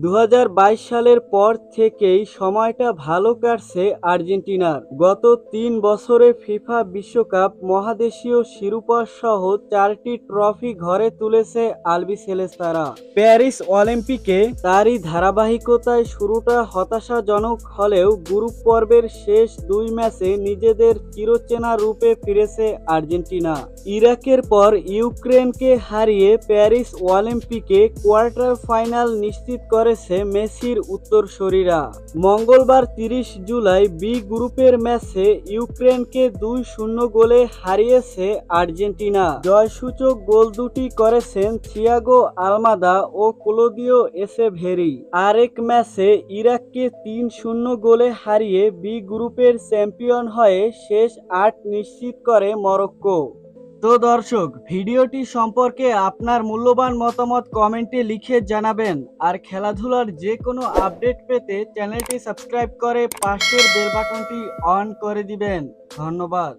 2022 সালের পর থেকেই সময়টা ভালো কাটছে আর্জেন্টিনার। গত 3 বছরে ফিফা বিশ্বকাপ, মহাদেশীয় শিরোপা সহ 4টি ট্রফি ঘরে তুলেছে আলবিসেলেস্তারা। প্যারিস অলিম্পিকে তারই ধারাবাহিকতায় শুরুটা হতাশাজনক হলেও গ্রুপ পর্বের শেষ 2 ম্যাচে নিজেদের চিরচেনা রূপে ফিরেছে আর্জেন্টিনা। ইরাকের পর ইউক্রেনকে হারিয়ে প্যারিস অলিম্পিকে কোয়ার্টার ফাইনাল নিশ্চিত করেছে মেসির উত্তরসূরিরা। মঙ্গলবার 30 জুলাই বি গ্রুপের ম্যাচে ইউক্রেনকে 2-0 গোলে হারিয়েছে আর্জেন্টিনা। জয়সূচক গোল দুটি করেছেন থিয়াগো আলমাদা ও ক্লদিও এসেভেরি। আরেক ম্যাচে ইরাককে 3-0 গোলে হারিয়ে বি গ্রুপের চ্যাম্পিয়ন হয়ে শেষ 8 নিশ্চিত করে মরক্কো। তো দর্শক, ভিডিওটি সম্পর্কে আপনার মূল্যবান মতামত কমেন্টে লিখে জানাবেন। আর খেলাধুলার যে কোনো আপডেট পেতে চ্যানেলটি সাবস্ক্রাইব করে পাশের বেল বাটনটি অন করে দিবেন। ধন্যবাদ।